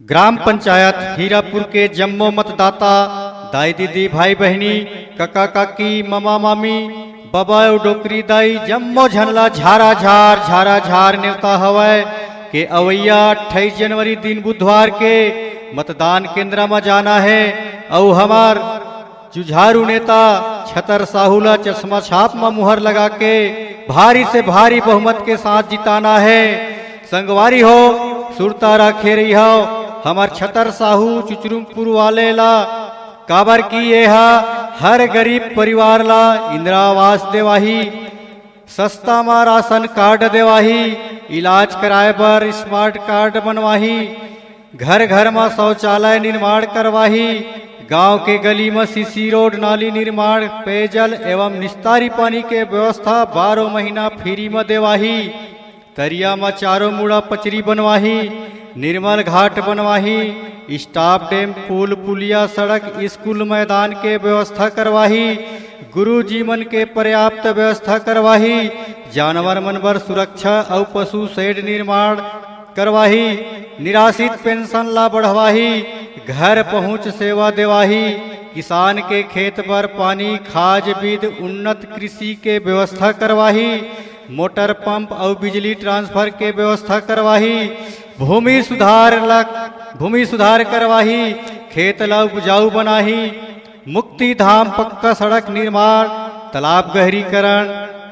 Gram panchayat Hirapur के जम्मो मतदाता दाई दीदी भाई बहनी काका काकी मामा मामी बाबा डोकरी दाई जम्मो झनला झारा झार नेवता हवय के अवैया 28 जनवरी दिन बुधवार के मतदान केंद्र में जाना है और हमार जुझारू नेता छतर साहूला चश्मा छाप में मुहर लगा के भारी से भारी बहुमत के साथ जिताना है। संगवारी हो सुरता रखे रही हो हमार छतर साहू चुचरुंगपुर वाले ला काबर की ये हर गरीब परिवार ला इंदिरा आवास देवाही, सस्ता मा राशन कार्ड देवाही, इलाज कराए बर स्मार्ट कार्ड बनवाही, घर घर में शौचालय निर्माण करवाही, गांव के गली में सीसी रोड नाली निर्माण, पेयजल एवं निस्तारी पानी के व्यवस्था 12 महीना फ्री में देवाही, तरिया में चारों मुड़ा पचरी बनवाही, निर्मल घाट बनवाही, स्टाफ डैम पुल पुलिया सड़क स्कूल मैदान के व्यवस्था करवाही, गुरु जीवन के पर्याप्त व्यवस्था करवाही, जानवर मनवर सुरक्षा और पशु शेड निर्माण करवाही, निराश्रित पेंशन ला बढ़वाही, घर पहुंच सेवा देवाही, किसान के खेत पर पानी खाद बीज उन्नत कृषि के व्यवस्था करवाही, मोटर पंप और बिजली ट्रांसफर के व्यवस्था करवाही, भूमि सुधार करवाही, खेत ला उपजाऊ बनाही, मुक्ति धाम पक्का सड़क निर्माण, तालाब गहरीकरण,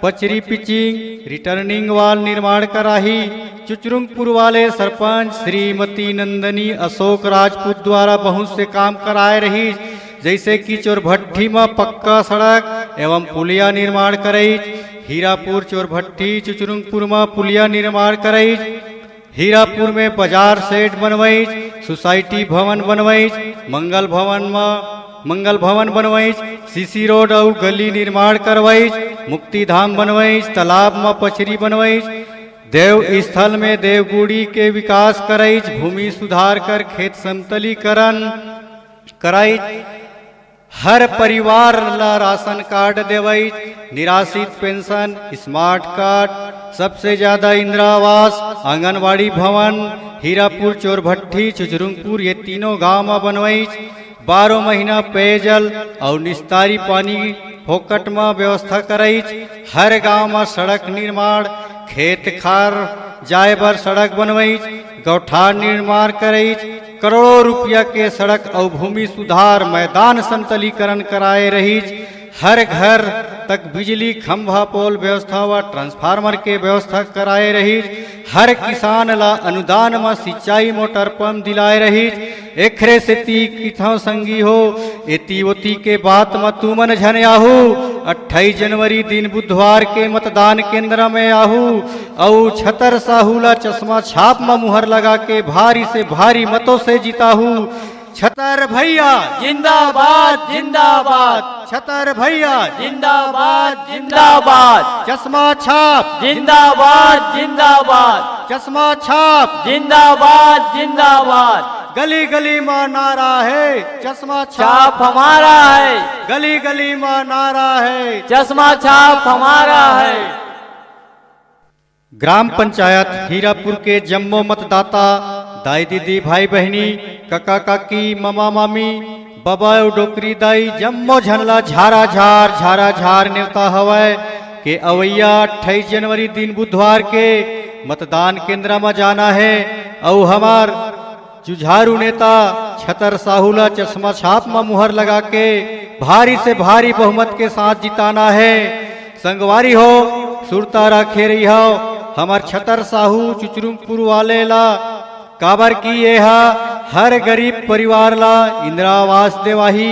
पचरी पिचिंग, रिटर्निंग वाल निर्माण कराही। चुचरुंगपुर वाले सरपंच श्रीमती नंदनी अशोक राजपूत द्वारा बहुत से काम कराए रही, जैसे कि चोरभट्टी में पक्का सड़क एवं पुलिया निर्माण करई, हीरापुर चोरभट्टी चुचरुंगपुर में पुलिया निर्माण करई, हीरापुर में बाजार सेट बनवाई, सोसाइटी भवन बनवाई, मंगल भवन बनवाई, सीसी रोड और गली निर्माण करवाई, मुक्ति धाम बनवाई, तालाब में पचरी बनवाई, देव स्थल में देवगुड़ी के विकास कराई, भूमि सुधार कर खेत समतलीकरण कराई, हर परिवार ला राशन कार्ड देवाई, निराश्रित पेंशन स्मार्ट कार्ड, सबसे ज्यादा इंदिरा आवास, आंगनवाड़ी भवन, हीरापुर चोरभट्टी चुचरुंगपुर ये तीनों गांव में बनवाई, 12 महीना पेयजल और निस्तारी पानी फोकट में व्यवस्था कराई, हर गांव में सड़क निर्माण, खेत खार जाए बर सड़क बनवाई, गौठान निर्माण कराई, करोड़ों रुपया के सड़क और भूमि सुधार मैदान समतलीकरण कराए रही, हर घर तक बिजली खंभा पोल व्यवस्था व ट्रांसफार्मर के व्यवस्था कराए रही, हर किसान ला अनुदान में सिंचाई मोटर पंप दिलाए रही, एकरे से किथों संगी हो एती ओती के बात में तुमन झन आहू, 28 जनवरी दिन बुधवार के मतदान केंद्र में आहू और छतर साहूला चश्मा छाप में मुहर लगा के भारी से भारी मतों से जीताहू। छतर भैया जिंदाबाद जिंदाबाद, छतर भैया जिंदाबाद जिंदाबाद, चश्मा छाप जिंदाबाद जिंदाबाद, चश्मा छाप जिंदाबाद जिंदाबाद, गली गली में नारा है चश्मा छाप हमारा है, गली गली में नारा है चश्मा छाप हमारा है। ग्राम पंचायत हीरापुर के जम्मो मतदाता दाई दीदी भाई बहनी काका काकी मामा मामी बाबा डोकरी दाई जम्मो झनला झारा नेवता हवय के अवैया 28 जनवरी दिन बुधवार के मतदान केंद्र में जाना है और हमार जुझारू नेता छतर साहूला चश्मा छाप में मुहर लगा के भारी से भारी बहुमत के साथ जिताना है। संगवारी हो सुरता रखे रही हो हमार छतर साहू चुचरुंगपुर वाले ला काबर की ये हर गरीब परिवार ला इंदिरा आवास देवाही,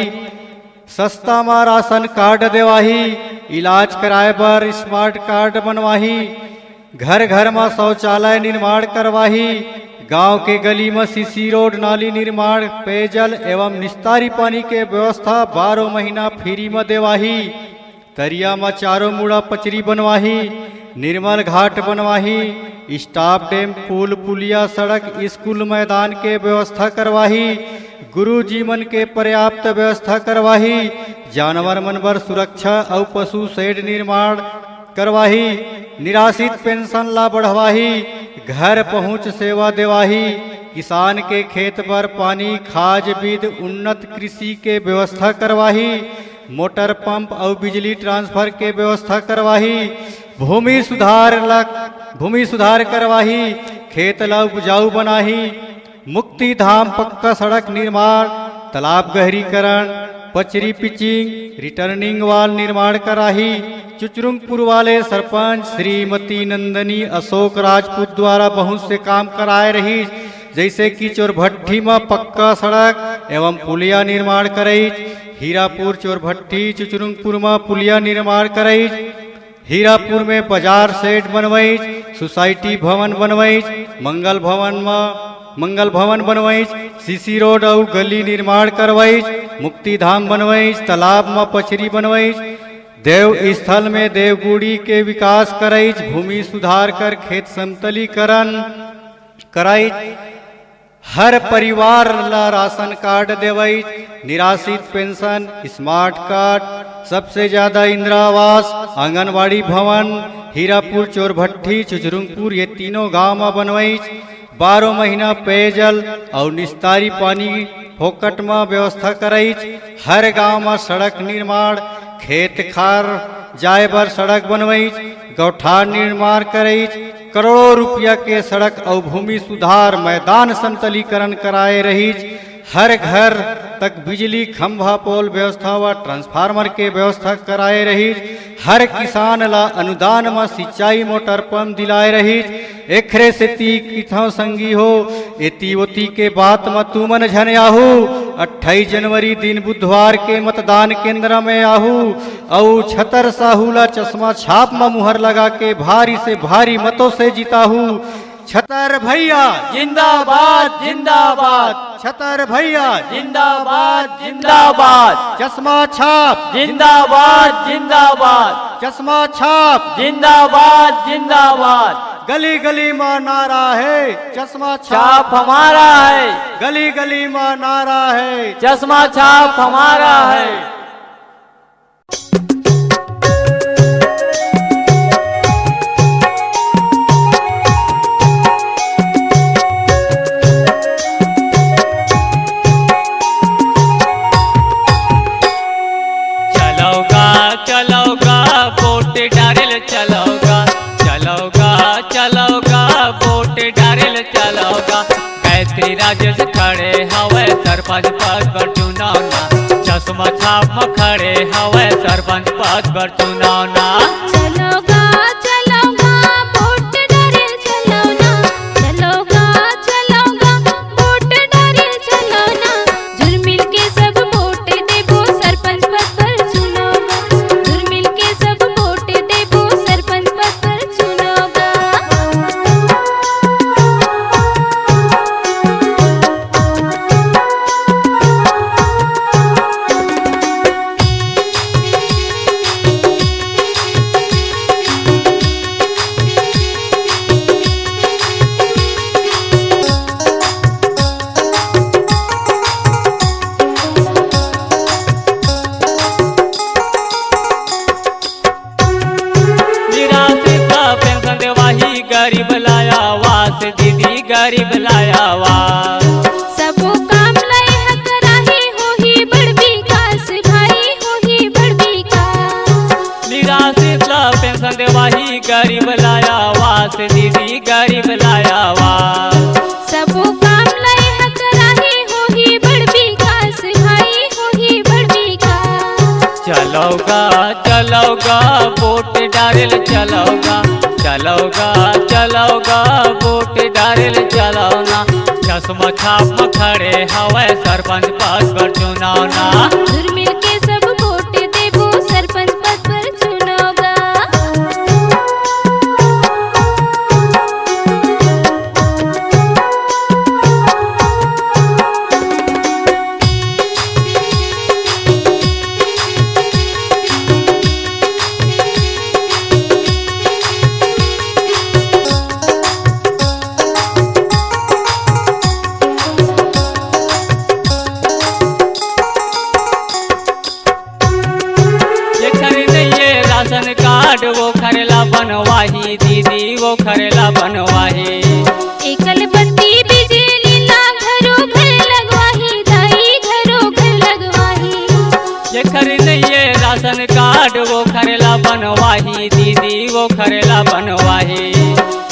सस्ता मा राशन कार्ड देवाही, इलाज कराए बर स्मार्ट कार्ड बनवाही, घर घर में शौचालय निर्माण करवाही, गांव के गली में सीसी रोड नाली निर्माण, पेयजल एवं निस्तारी पानी के व्यवस्था 12 महीना फ्री में देवाही, तरिया में चारों मुड़ा पचरी बनवाही, निर्मल घाट बनवाही, स्टाफ डैम पुल पुलिया सड़क स्कूल मैदान के व्यवस्था करवाही, गुरु जीवन के पर्याप्त व्यवस्था करवाही, जानवर मनवर सुरक्षा और पशु शेड निर्माण करवाही, निराश्रित पेंशन ला बढ़वाही, घर पहुंच सेवा देवाही, किसान के खेत पर पानी खाद बीज उन्नत कृषि के व्यवस्था करवाही, मोटर पंप और बिजली ट्रांसफर के व्यवस्था करवाही, भूमि सुधार करवाही, खेत ला उपजाऊ बनाही, मुक्ति धाम पक्का सड़क निर्माण, तालाब गहरीकरण, पचरी पिचिंग, रिटर्निंग वाल निर्माण कराही। चुचरुंगपुर वाले सरपंच श्रीमती नंदनी अशोक राजपूत द्वारा बहुत से काम कराए रही, जैसे कि चोरभट्टी में पक्का सड़क एवं पुलिया निर्माण करई, हीरापुर चोरभट्टी चुचरुंगपुर में पुलिया निर्माण करई, हीरापुर में बाजार सेट बनवाई, सोसाइटी भवन बनवाई, मंगल भवन बनवाई, सीसी रोड और गली निर्माण करवाई, मुक्ति धाम बनवाई, तालाब में पचरी बनवाई, देव स्थल में देवगुड़ी के विकास कराई, भूमि सुधार कर खेत समतलीकरण कराई, हर परिवार ला राशन कार्ड देवई, निराश्रित पेंशन, स्मार्ट कार्ड, सबसे ज्यादा इंदिरा आवास, आंगनबाड़ी भवन, हीरापुर चोरभट्टी चुचरुंगपुर ये तीनों गांव में बनवाई, 12 महीना पेयजल और निस्तारी पानी फोकट में व्यवस्था कराई, हर गांव में सड़क निर्माण, खेत खार जाए बर सड़क बनवाई, गौठान निर्माण कराई, करोड़ों रुपया के सड़क और भूमि सुधार मैदान समतलीकरण कराए रही, हर घर तक बिजली खंभा पोल व्यवस्था व ट्रांसफार्मर के व्यवस्था कराए रही, हर किसान ला अनुदान में सिंचाई मोटर पंप दिलाए रही, एकरे से ती किथों संगी हो एती ओती के बात में तुमन झन आहू, 28 जनवरी दिन बुधवार के मतदान केंद्र में आहू और छतर साहूला चश्मा छाप में मुहर लगा के भारी से भारी मतों से जीताहू। छतर भैया जिंदाबाद जिंदाबाद, छतर भैया जिंदाबाद जिंदाबाद, चश्मा छाप जिंदाबाद जिंदाबाद, चश्मा छाप जिंदाबाद जिंदाबाद, गली गली में नारा है चश्मा छाप हमारा है, गली गली में नारा है चश्मा छाप हमारा है। चलोगा वोट डारेल चलोगा, चलोगा चलोगा वोट डारेल चलोगा, गायत्री राजेश खड़े हवे सरपंच पद पर चुनावना, चश्मा छाप में खड़े हवे सरपंच पद पर चुनावना। चलोगा चलोगा वोट डारेल चलोना, चलोगा चलोगा वोट डारेल चलोना, जुर्मिल के सब वोट देबो सरपंच पद पर चुनोगा, जुर्मिल के सब वोट देबो सरपंच पद पर चुनोगा। गरीब लाया आवास दीदी गरीब लाया आवास, सबो काम लय हक राही होही बड़ विकास भाई होही बड़ विकास, निराश्रित ला पेंशन देवाही गरीब लाया आवास दीदी गरीब लाया आवास, सबो काम लय हक राही होही बड़ विकास भाई होही बड़ विकास। चलोगा चलोगा वोट डारेल चलोगा, चलोगा चलोगा वोट डारेल चलोना, चश्मा छाप में खड़े हवे सरपंच पद पर चुनावना, जुर्मिल के सब वोट देबो सरपंच पद पर चुनोगा। राशन कार्ड वो खरेला बनवाही दीदी वो खरेला बनवाही, एकल बत्ती बिजली कार्ड वो करेला बनवाही दीदी वो करेला बनवाही।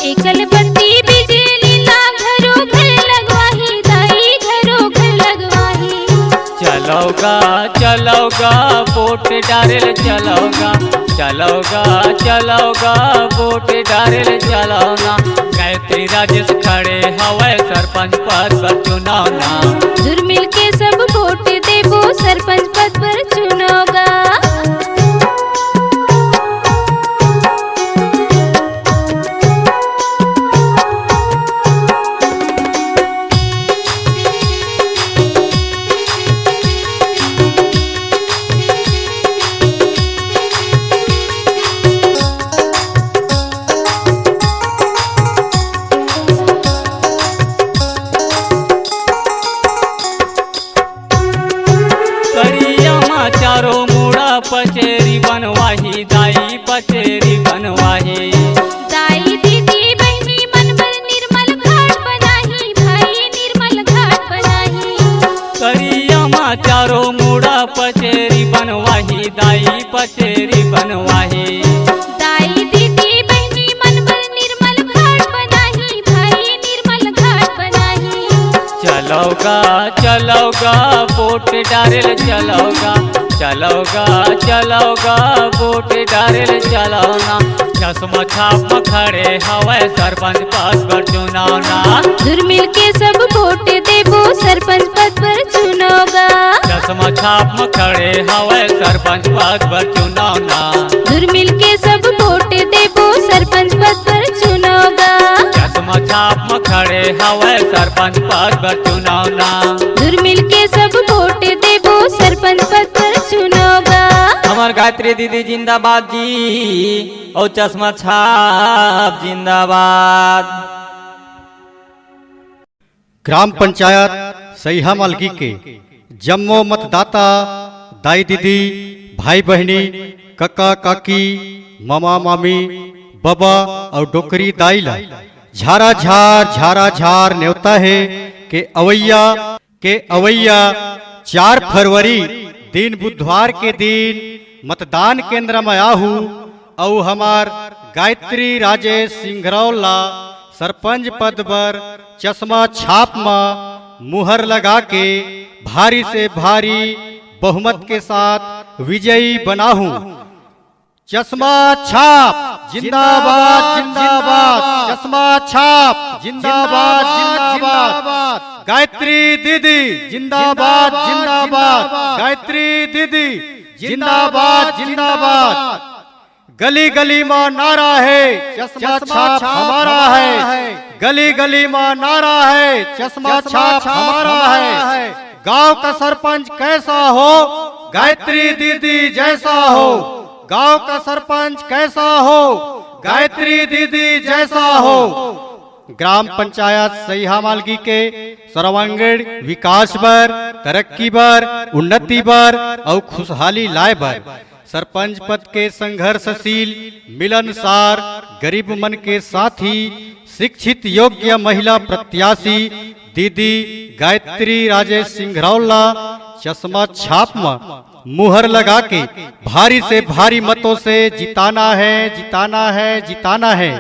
एकल बत्ती बिजली ला घरों घर लगवाही दाई घरों घर लगवाही। चलोगा चलोगा वोट डारेल चलोगा चलोगा चलोगा वोट डारेल चलोना। गायत्री राजेश खड़े हवे सरपंच पद पर चुनावना। जुर मिल के सब वोट देबो सरपंच पद पर चुनोगा। चारों मुड़ा पचेरी बनवाही दाई पचेरी बनवाही। दाई दीदी बहनी मन भर निर्मल घाट बनाही भाई निर्मल घाट बनाही। करिया चारों मुड़ा पचेरी बनवाही दाई पचेरी बनवाही। दाई दीदी बहनी मन भर निर्मल घाट बनाही भाई निर्मल घाट बनाही। चलोगा चलोगा वोट डारेल चलोगा चलोगा चलोगा वोट डारेल चलोना। चश्मा छाप खड़े हवे सरपंच पद पर चुनावना। जुर मिल के सब वोट देबो सरपंच पद पर चुनोगा। चश्मा छाप खड़े हवे सरपंच पद पर चुनावना। जुर मिल के सब वोट देबो सरपंच पद पर चुनोगा। चश्मा छाप खड़े हवे सरपंच पद पर चुनावना। जुर मिल के सब वोट देबो सरपंच पद पर चुनोगा। हमार गायत्री दीदी जिंदाबाद जी और चश्मा छाप जिंदाबाद। ग्राम पंचायत सैहा मालगी के जम्मो मतदाता दाई दीदी भाई बहनी कक्का काकी मामा मामी बाबा और डोकरी दाई ला झारा झार न्योता है के अवैया 4 फरवरी दिन बुधवार के दिन मतदान केंद्र में आहू और हमार गायत्री राजेश सिंघरौला सरपंच पद पर चश्मा छाप में मुहर लगा के भारी से भारी बहुमत के साथ विजयी बनाहू। चश्मा छाप जिंदाबाद जिंदाबाद। चश्मा छाप जिंदाबाद जिंदाबाद। गायत्री दीदी जिंदाबाद जिंदाबाद। गायत्री दीदी जिंदाबाद जिंदाबाद। गली गली में नारा है चश्मा छाप हमारा है। गली गली में नारा है चश्मा छाप हमारा है। गांव का सरपंच कैसा हो गायत्री दीदी जैसा हो। गांव का सरपंच कैसा हो गायत्री दीदी जैसा हो। ग्राम पंचायत सैहा मालगी के सर्वांगीण विकास बर तरक्की बर उन्नति बर और खुशहाली लाए बर सरपंच पद के संघर्षशील मिलनसार गरीब मन के साथी शिक्षित योग्य महिला प्रत्याशी दीदी गायत्री राजेश सिंघरौला चश्मा छाप में मुहर लगा के भारी से भारी मतों से जिताना है जिताना है जिताना है।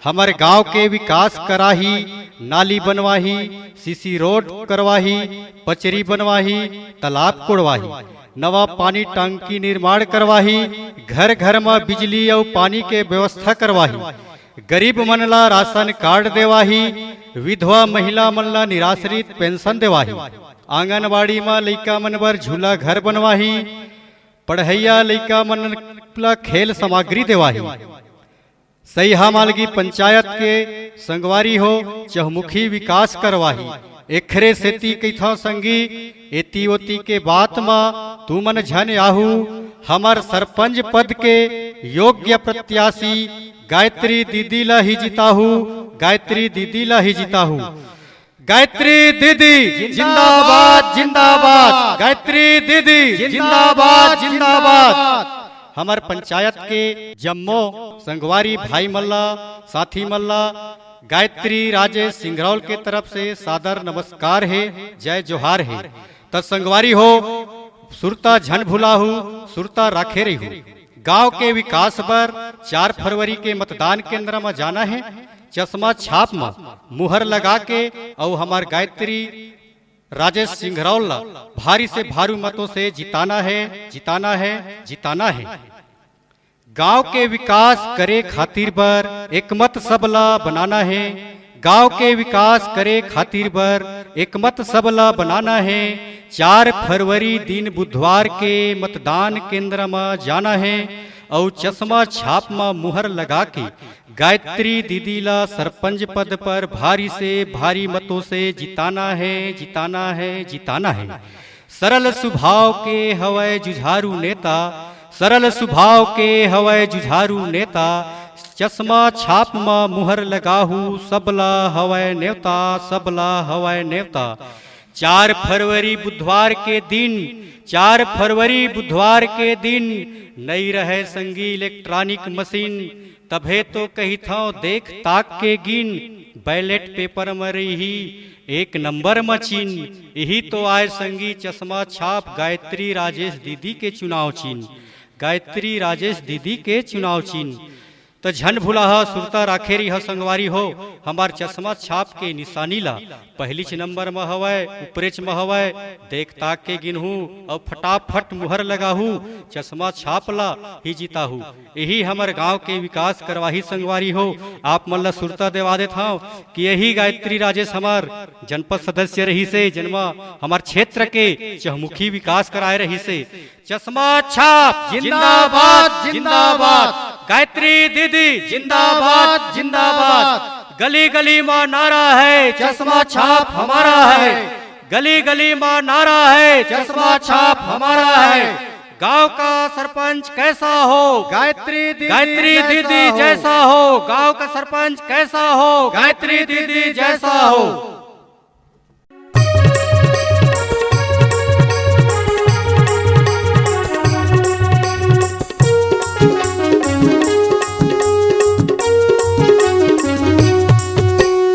हमारे गांव के विकास कराही नाली बनवाही सीसी रोड करवाही पचरी बनवाही तालाब कोड़वाही नवा पानी टंकी निर्माण करवाही घर घर में बिजली और पानी के व्यवस्था करवाही गरीब मनला राशन कार्ड देवाही विधवा महिला मनला निराश्रित पेंशन देवाही आंगनबाड़ी में लइका मन बर झूला घर बनवाही पढ़ैया लइका मन ला खेल सामग्री देवाही। सैहा मालगी पंचायत के संगवारी हो चहुमुखी विकास करवाही एखरे सेती कैथा संगी एती ओती के बात मा तू मन झन आहू हमार सरपंच पद के योग्य प्रत्याशी गायत्री दीदी ला ही जिताहू गायत्री दीदी ला ही जिताहू। गायत्री दीदी जिंदाबाद जिंदाबाद। गायत्री दीदी जिंदाबाद जिंदाबाद। हमार पंचायत के जम्मो संगवारी भाई मल्ला साथी मल्ला गायत्री राजेश सिंघरौल के तरफ से सादर नमस्कार है जय जोहार है। त संगवारी हो सुरता झन भुलाहू सुरता राखे रही गांव के विकास पर 4 फरवरी के मतदान केंद्र में जाना है। चश्मा छाप में मुहर लगा के और हमार गायत्री राजेश सिंघरौल भारी से भारी मतों से जिताना है, जिताना है, जिताना है। गांव के विकास करे खातिर बर एक मत सबला बनाना है। गांव के विकास करे खातिर बर एक मत सबला बनाना है। 4 फरवरी दिन बुधवार के मतदान केंद्र में जाना है और चश्मा छाप में मुहर लगा के गायत्री दीदी ला सरपंच पद पर भारी से भारी मतों से जिताना है, जिताना है, जिताना है। सरल स्वभाव के हवै जुझारू नेता, सरल स्वभाव के हवै जुझारू नेता। चश्मा छाप में मुहर लगाहू सबला हवै नेवता, सबला हवै नेवता। 4 फरवरी बुधवार के दिन, 4 फरवरी बुधवार के दिन नई रहे संगी इलेक्ट्रॉनिक मशीन। तभे तो कही था देख ताक के गिन, बैलेट पेपर में रही 1 नंबर में चिन्ह। यही तो आए संगी चश्मा छाप गायत्री राजेश दीदी के चुनाव चिन्ह, गायत्री राजेश दीदी के चुनाव चिन्ह। तो झन भुलाहा सुरता राखे रही संगवारी हो, हमार चश्मा छाप के निशानी ला पहलीच नंबर में हवै, ऊपरेच में हवै। देख ताक के गिनहू और फटाफट मुहर लगाहू, चश्मा छाप ला ही जीताहू। यही हमार गांव के विकास करवाही संगवारी हो। आप मन ला सुरता देवा देत हूँ कि यही गायत्री राजेश हमार जनपद सदस्य रही से, जन्मा हमार क्षेत्र के चहुमुखी विकास कराए रही से। चश्मा छाप जिंदाबाद, जिंदाबाद। गायत्री दीदी जिंदाबाद, जिंदाबाद। गली गली में नारा है चश्मा छाप हमारा है, गली गली में नारा है चश्मा छाप हमारा है। गांव का सरपंच कैसा हो, गायत्री दीदी जैसा हो। गांव का सरपंच कैसा हो, गायत्री दीदी जैसा हो।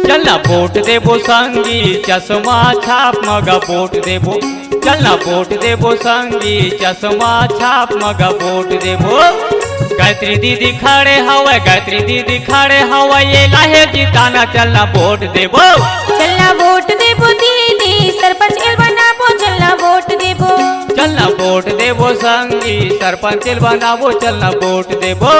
चलना वोट देबो संगी चश्मा छाप मगा वोट देबो, चलना वोट देबो संगी चश्मा छाप मगा वोट देबो। गायत्री दीदी खड़े हवे, गायत्री दीदी खड़े हवे, ये लाहे जिताना चलना वोट देबो, चलना वोट देबो दीदी, सरपंच एल बनाबो चलना वोट देबो, चलना वोट देबो संगी सरपंच एल बनाबो चलना वोट देबो।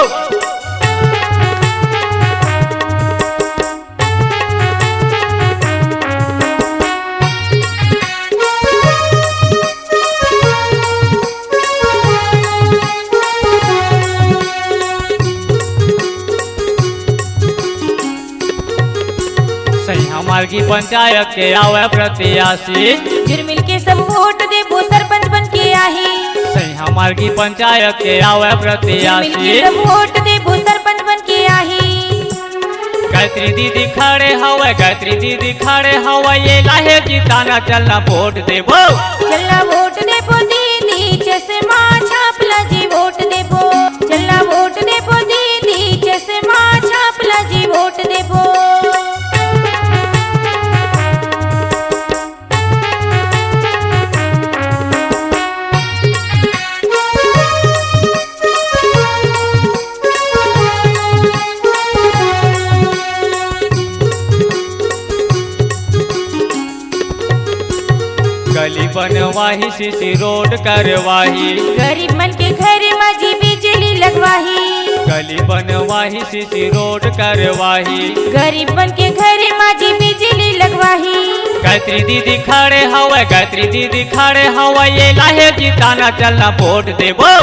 हमार की पंचायत के आवे प्रत्याशी, जुर्मिल के सब वोट देबो सरपंच बन के आही। सही हमार की पंचायत के आवे जुर्मिल प्रत्याशी, के सब वोट देबो सरपंच बन के आही। गायत्री दीदी खड़े हवे, गायत्री दीदी खड़े हवे, ये लाहे जिताना चलना वोट देबो, चलना वोट देबो दीदी, चश्मा छाप ला जी वोट देबो, चलना वोट देबो दीदी, चश्मा छाप ला जी वोट देबो। गली बनवाही सीसी रोड करवाही, गरीब मन के घर में जी बिजली लगवाही, गली बनवाही सीसी रोड करवाही, गरीब मन के घर में जी बिजली लगवाही। गायत्री दीदी खड़े हवे, गायत्री दीदी खड़े हवे, ये लाहे जिताना चलना वोट देबो,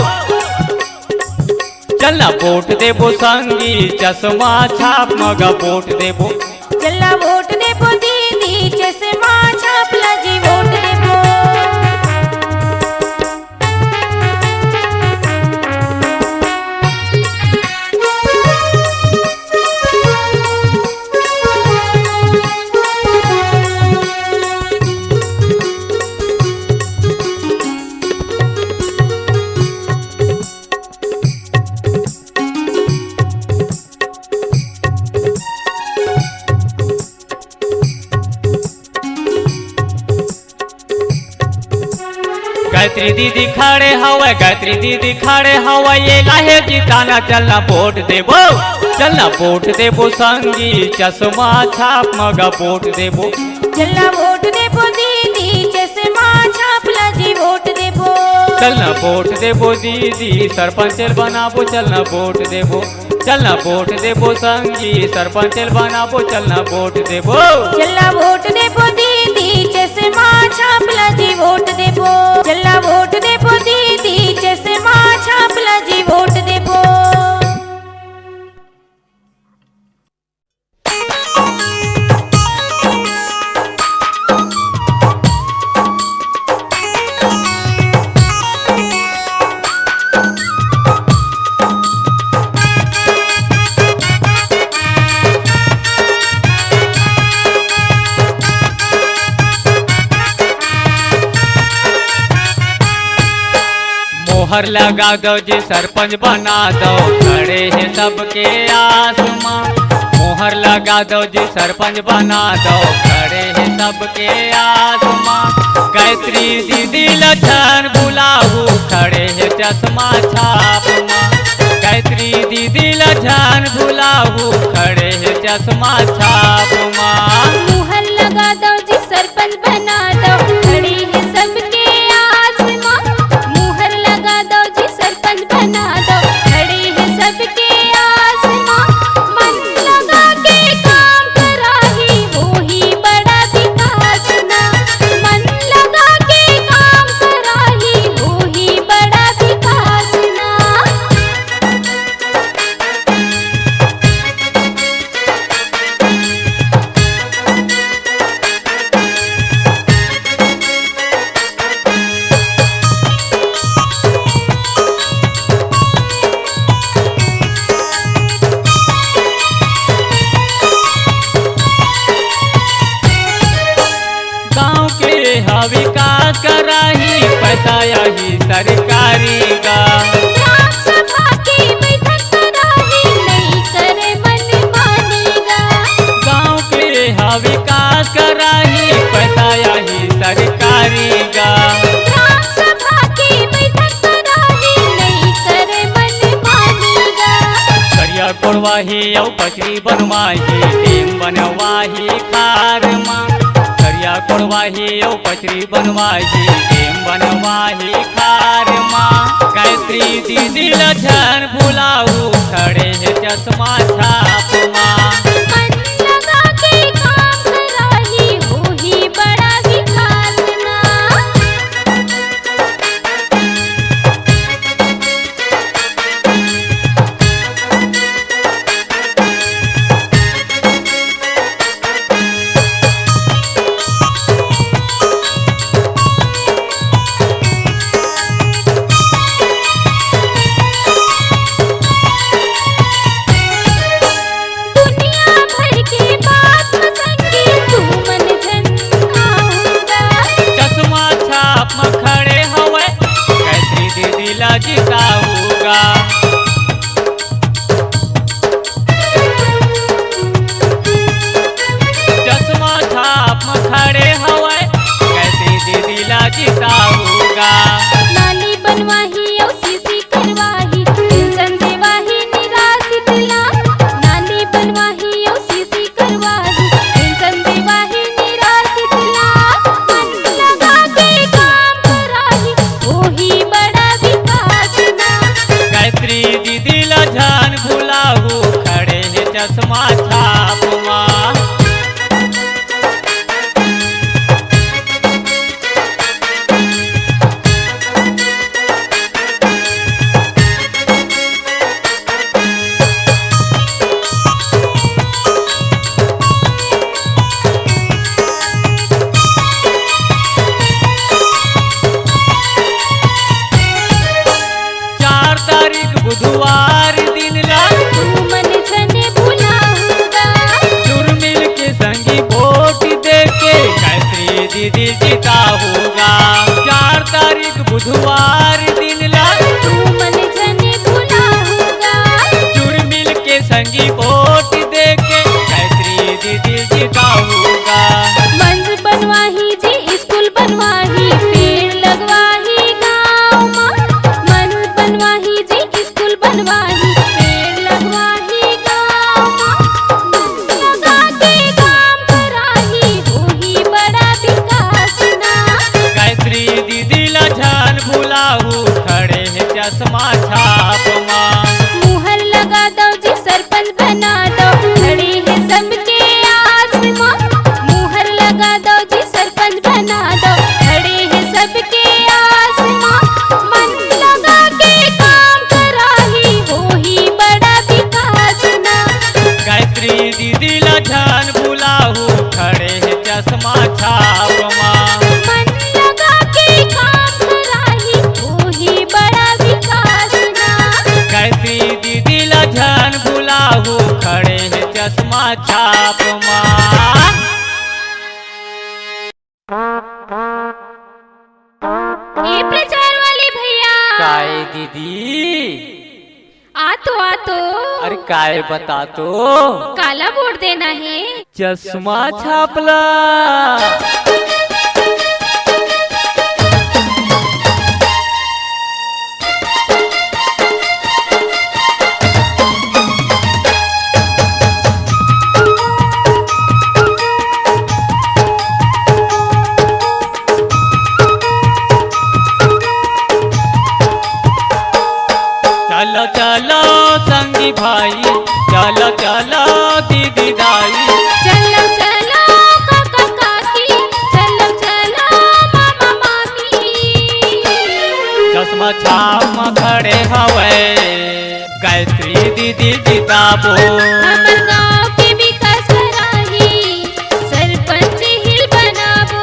चलना वोट देबो संगी चश्मा छाप मगा वोट देबो, चलना वोट देबो दीदी, चश्मा छाप ला जी वोट देबो। गायत्री दीदी खड़े हवे, गायत्री दीदी खड़े हवे, ये लाहे जिताना चलना वोट देबो, चलना वोट देबो संगी चश्मा छाप मगा वोट देबो, चलना वोट देबो दीदी चश्मा छापला जी वोट देबो, चलना वोट देबो दीदी सरपंच बनाबो, चलना वोट देबो, चलना वोट देबो संगी सरपंच बनाबो, चलना वोट देबो, चलना वोट देबो दीदी चश्मा छापला जी वोट देबो, चलना वोट देबो दीदी चश्मा छापला जी वोट देबो। मोहर लगा दो जी सरपंच बना दो, खड़े हैं सबके आसमां, मोहर लगा दो जी सरपंच बना दो, खड़े हैं सबके आसमां, गायत्री दीदी लछन बुलाऊ, खड़े हैं चश्मा छाप मां, गायत्री दीदी लछन बुलाऊ, खड़े हैं चश्मा छाप मां, मुहर लगा दो जी सरपंच बना दो, खड़े हैं सबके आसमां, मुहर लगा दो जी सरपंच बना दो, खड़े हैं सबके आसमां, मन लगा के काम कराही वही बड़ा विकास ना, मन लगा के काम कराही वही बड़ा विकास ना। गाँव के विकास कराही पैसा यही सरकारी का, ग्राम सभा की बैठक कराही नहीं करे मनमानीगा, गाँव के विकास कराही पैसा यही सरकारी का, ग्राम सभा की बैठक कराही नहीं करे मनमानीगा, करिया कोड़वाही औ पचरी बनवाही, टीम बनवाही खार माँ, करिया कोड़वाही औ पचरी बनवाही, टीम बनवाही खार माँ, गायत्री दीदी लछन बुलाऊ, खड़े हैं चश्मा छाप माँ, मन लगा के काम कराही वही बड़ा विकास ना। दुनिया भर के बात संगी तू मन जन आऊंगा, चश्मा छाप में खड़े हवे, गायत्री दीदी ला जिताऊंगा, चश्मा छाप में खड़े हवे, गायत्री दीदी ला जिताऊंगा, नाली बनवाही और सीसी करवाही, पेंशन देवाही निराश्रित ला, नाली बनवाही और सीसी करवाही, पेंशन देवाही निराश्रित ला, मन लगा के काम कराही वही बड़ा विकास ना। गायत्री दीदी ला जान भुलाऊ, खड़े हैं चश्मा छाप माँ, बुधवार दिन ला तू मन जने भुलाऊंगा, जुर्मिल के संगी वोट दे के गायत्री दीदी जीता होगा। 4 तारीख बुधवार दिन ला तू मन जने भुलाऊंगा, जुर्मिल के संगी वोट दे के गायत्री दीदी जीता होगा। मंच बनवाही जी, स्कूल बनवाही, पेड़ लगवाही दीदी। आतो आतो अरे काय बता तो, काला वोट देना है। चश्मा छापला। चलो चलो संगी भाई, चलो चलो दीदी दाई, चलो चलो काका काकी, चलो चलो मामा मामी। चश्मा छाप खड़े हवे गायत्री दीदी जिताबो। हमर गाँव के विकास कराही, सरपंच हिल बनाबो।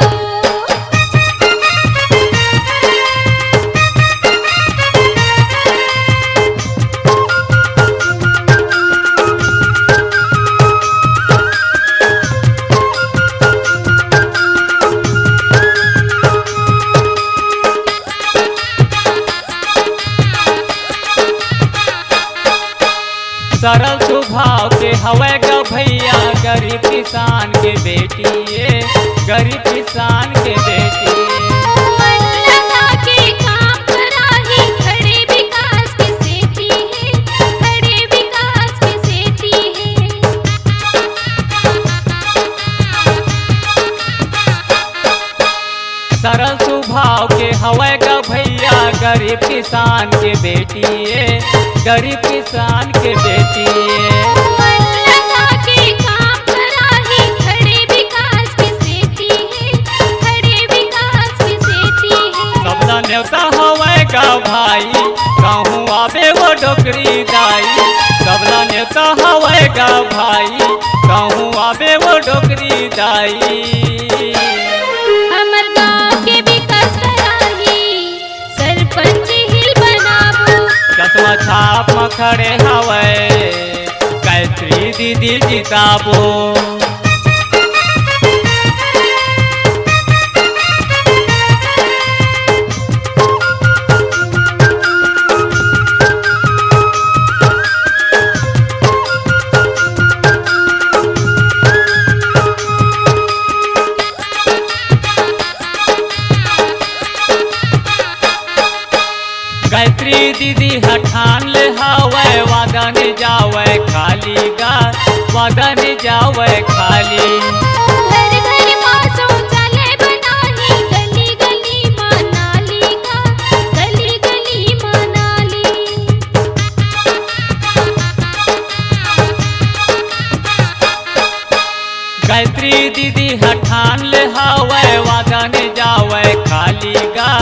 सरल स्वभाव के हवे ग भैया, गरीब किसान के बेटी ये, गरीब किसान के बेटी। मन लगा के काम कराही, खड़े विकास के सेती है, खड़े विकास के सेती है। सरल स्वभाव के हवे ग भैया, गरीब किसान के बेटी ये, गरीब किसान के बेटी ये। मन लगा के काम कराही, खड़े विकास के सेती है, खड़े विकास के सेती है। सबला नेवता हवे ग भाई, कहूँ आवे वो डोकरी दाई। सबला नेवता हवे ग भाई, कहूँ आवे वो डोकरी दाई। हमर गाँव के विकास कराही, सरपंच हिल बनाबो। चश्मा छाप खड़े हवे गायत्री दीदी जिताबो। गायत्री दीदी हठान ले हवे, वादा ने जावे खाली गा, वादा ने जावे खाली। घर घर माँ शौचालय बनाही, गली गली माँ नाली का, गली गली माँ नाली। गायत्री दीदी हठान ले हवे, वादा ने जावे खाली गा,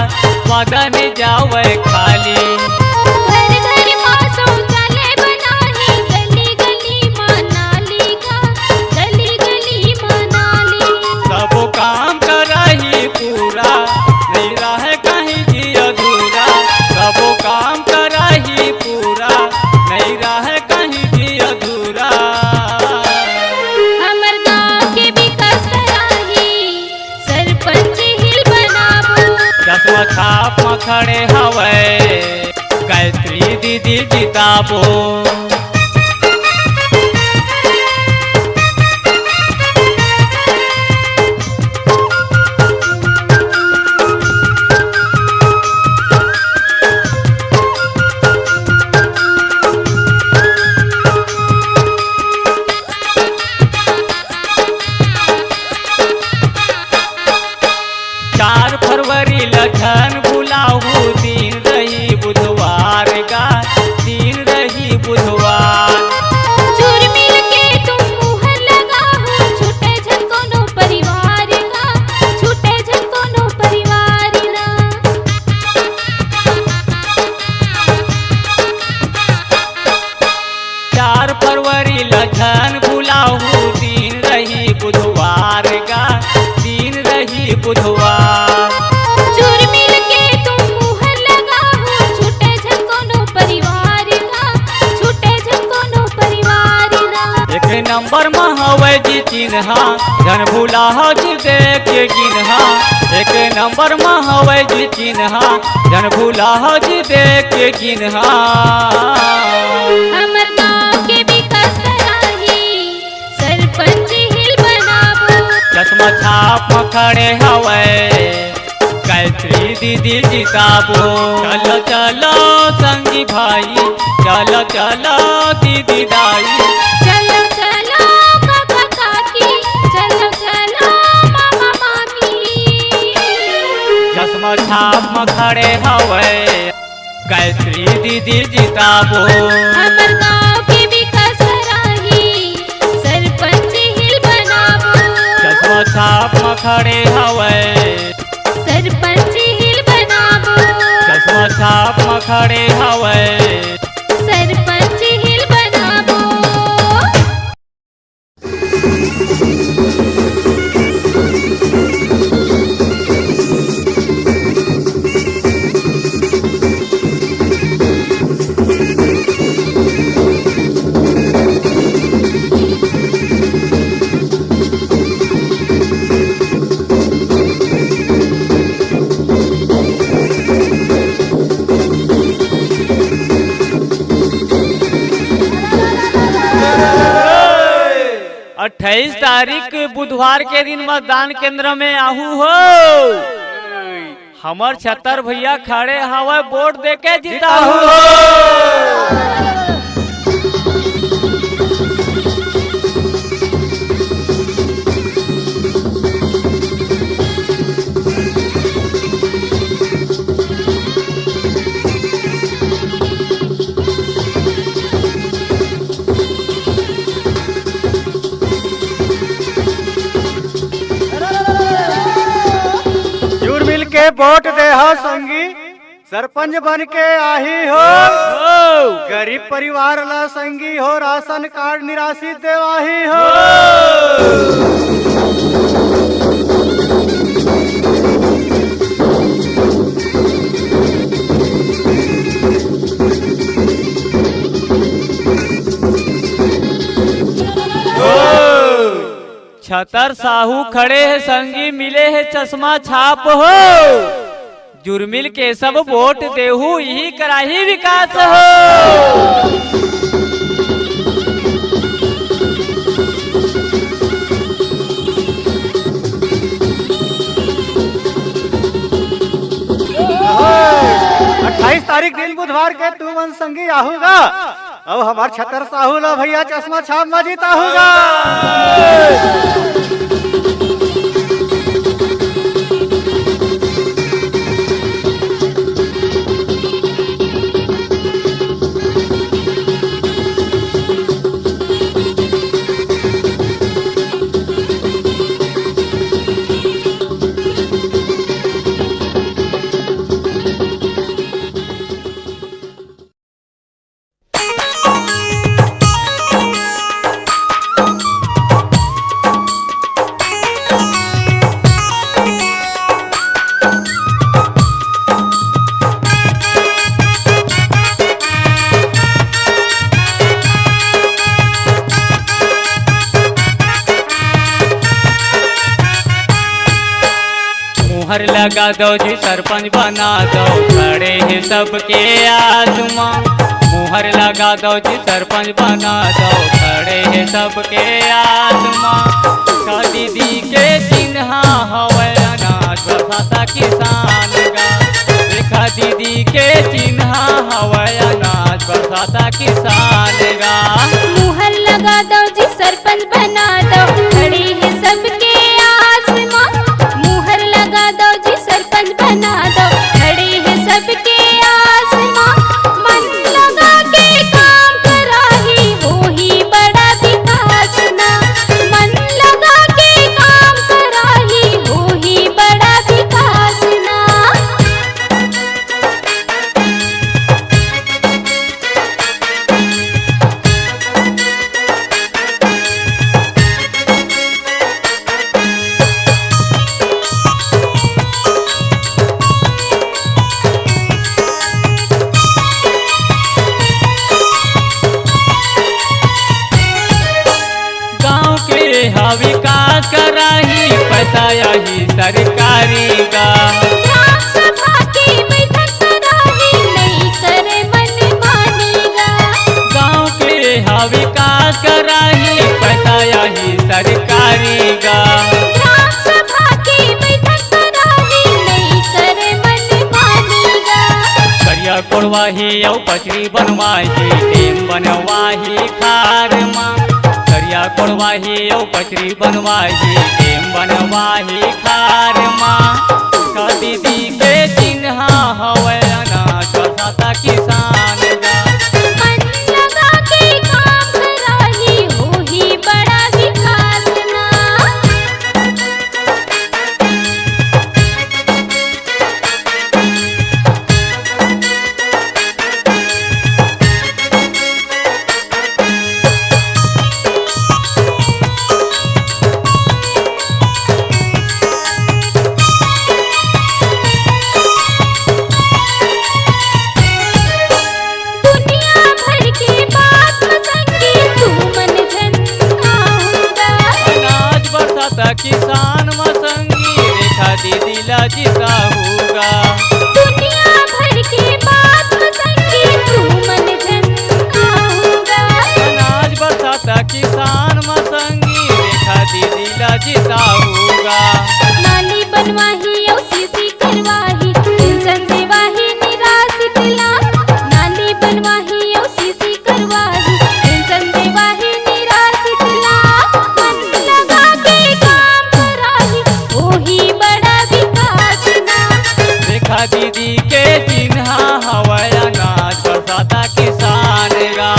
वादा ने जावे खाली। घर घर माँ शौचालय बनाही, गली गली माँ नाली का, गली गली माँ नाली। सब काम कराही पूरा, नहीं रहे कहीं जी अधूरा। सब काम कराही पूरा, नहीं रहे कहीं जी अधूरा। हमर गाँव के विकास कराही, सरपंच हिल बनाबो। चश्मा छाप खड़े हवे गायत्री दीदी जिताबो। फरवरी लखन भुलाहू, दिन रही बुधवार का, दिन रही बुधवार। चोर मिल के तुम मुहर लगाहो, छूटे झन कोनो परिवार का, छूटे झन कोनो परिवार ना। 4 फरवरी लखन भुलाहू, दिन रही बुधवार का, दिन रही बुधवार। चोर मिल के तुम मुहर लगाहो, छूटे झन कोनो परिवार का, छूटे झन कोनो परिवार ना। 1 नंबर में हवे जी चिन्हा, धन भुलाहो जी देख के गिनहा। 1 नंबर में हवे जी चिन्हा जन भूला हो जी देख के गिनहा हमर गाँव के विकास कराही सरपंच हिल बनाबो चश्मा छाप में खड़े हवे गायत्री दीदी जिताबो चलो चलो संगी भाई चलो चलो दीदी दाई चलो चलो काका काकी चलो चलो मामा मामी चश्मा छाप में खड़े हवे गायत्री दीदी जिताबो हमर गाँव के विकास कराही सरपंच हिल बनाबो चश्मा छाप में खड़े हवे सरपंच हिल बनाबो चश्मा छाप में खड़े हवे सरपंच हिल बनाबो अट्ठाईस तारीख बुधवार के दिन मतदान केंद्र में आहू हो हमर छतर भैया खड़े हवे वोट देके जिताहू हो के वोट दे हो संगी सरपंच बन के आही हो गरीब परिवार ला संगी हो राशन कार्ड निराशित देवाही हो छतर साहू खड़े है संगी मिले है चश्मा छाप हो जुर्मिल के सब वोट देहू यही कराही विकास हो तारीख दिन बुधवार के तू मन संगी आहूगा अब हमार छतर साहू ला भैया चश्मा छाप में जीता होगा मुहर लगा दो जी सरपंच बना दो खड़े हैं सबके आसमां मुहर लगा दो जी सरपंच बना दो खड़े हैं सबके आसमां का दीदी के चिन्ह हवे अनाज बरसाता किसान का देखा दीदी के चिन्ह हवे अनाज बरसाता किसान का मुहर लगा दो जी सरपंच बना दो खड़े हैं सबके आसमां मुहर लगा दो जी सरपंच बना दो खड़े हैं सबके आसमां मन लगा के काम कराही वो ही बड़ा विकास ना मन लगा के काम कराही वो ही बड़ा विकास ना विकास कराही पैसा यही सरकारी का बनवाही औ पचरी बनवाही टेम बनवाही खार माँ करिया कोड़वाही औ पचरी बनवाही टेम बनवाही खार माँ का दीदी के चिन्हा हवे अनाज बरसाता किसान गा मन लगा के काम कराही होही बड़ा विकास ना। दुनिया भर की बात संगी तू मन झंडा होगा। अनाज बरसाता किसान मसंगी रेखा दीदी ला जीता होगा दुनिया भर की बात संगी तू मन झंडा होगा। अनाज बरसाता किसान मसंगी रेखा दीदी ला जीता होगा नाली बनवाही और सीसी करवाही पेंशन देवाही निराश्रित लाभ। नाली बनवाही और सीसी करवाही पेंशन देवाही निराश्रित लाभ। मन लगा के काम कराही वही बड़ा विकास ना। रेखा दीदी के चिन्हा हवाई अनाज बरसाता किसान गा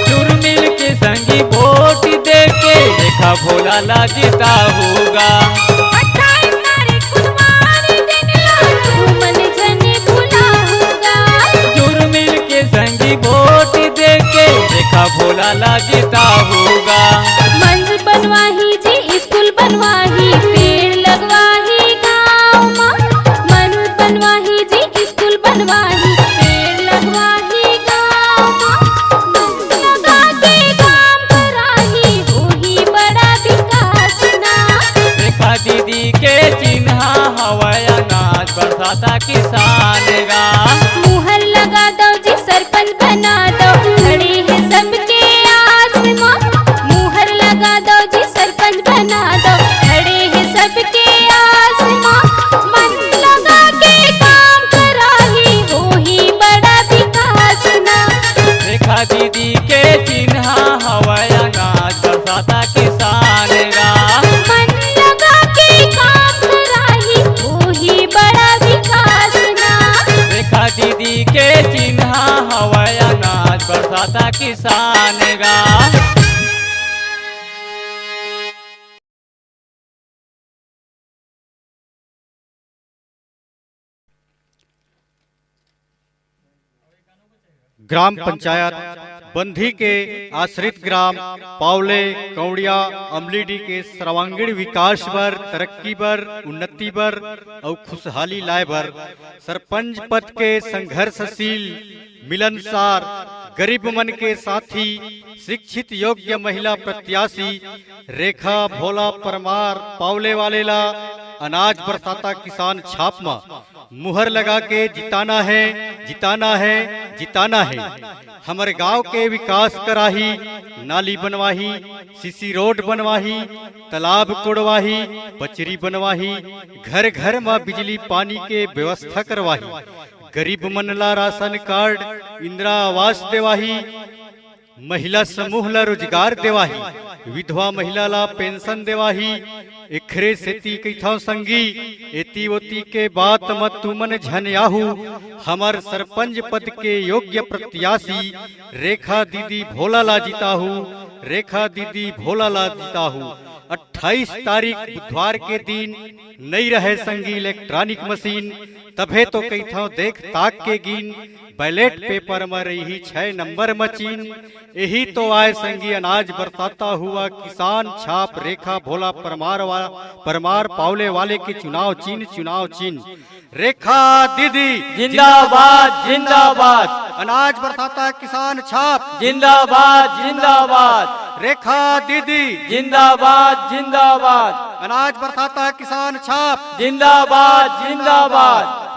चुरमिल के संगी वोट दे के रेखा भोला ला जीता होगा 28 तारीख बुधवार दिन ला तू मन जने भुला होगा। चुरमिल के संगी वोट दे के रेखा भोला ला जीता होगा मंच बनवाही जी स्कूल बनवाही पेड़ लगवाही गाँव माँ। मंच बनवाही जी स्कूल बनवाही पेड़ लगवाही गाँव माँ। मन लगा के काम कराही वही बड़ा विकास ना। रेखा दीदी के चिन्हा हवाई अनाज बरसाता किसान गा मुहर लगा दो जी सरपंच बना दो खड़े हैं सबके आस माँ। मुहर लगा दो जी सरपंच बना दो खड़े हैं सबके आस माँ। मन लगा के काम कराही वही बड़ा विकास ना। रेखा दीदी के चिन्हा हवाई अनाज बरसाता किसान गा मन लगा के काम कराही वही बड़ा विकास ना। रेखा दीदी के चिन्हा हवाई अनाज बरसाता किसान गा ग्राम पंचायत बंधी के आश्रित ग्राम पावले कौड़िया अमलीडी के सर्वांगीण विकास बर तरक्की बर उन्नति बर और खुशहाली लाए बर सरपंच पद के संघर्षशील मिलनसार गरीब मन के साथी शिक्षित योग्य महिला प्रत्याशी रेखा भोला परमार पावले वाले ला अनाज बरसाता किसान छापमा मुहर लगा के जिताना है जिताना है जिताना है। हमारे गांव के विकास कराही नाली बनवाही सीसी रोड बनवाही तालाब कोड़वाही पचरी बनवाही घर घर में बिजली पानी के व्यवस्था करवाही गरीब मनला राशन कार्ड इंदिरा आवास देवाही महिला समूह ला रोजगार देवाही विधवा महिला ला पेंशन देवाही इखरे सेती कैथाव संगी एती ओती के बात मत तुमन झनयाहू हमर सरपंच पद के योग्य प्रत्याशी रेखा दीदी भोला ला जीताहू रेखा दीदी भोला ला जीताहू 28 तारीख बुधवार के दिन नहीं रहे संगी इलेक्ट्रॉनिक मशीन तभे तो कैथाव देख ताक के गिन बैलेट पेपर में रही 6 नंबर मचीन यही तो आए संगी अनाज बरसाता हुआ किसान छाप रेखा भोला परमार पावले वाले के चुनाव चिन्ह रेखा दीदी जिंदाबाद जिंदाबाद। अनाज बरसाता है किसान छाप, जिंदाबाद जिंदाबाद। रेखा दीदी जिंदाबाद जिंदाबाद। अनाज बरसाता है किसान छाप, जिंदाबाद जिंदाबाद।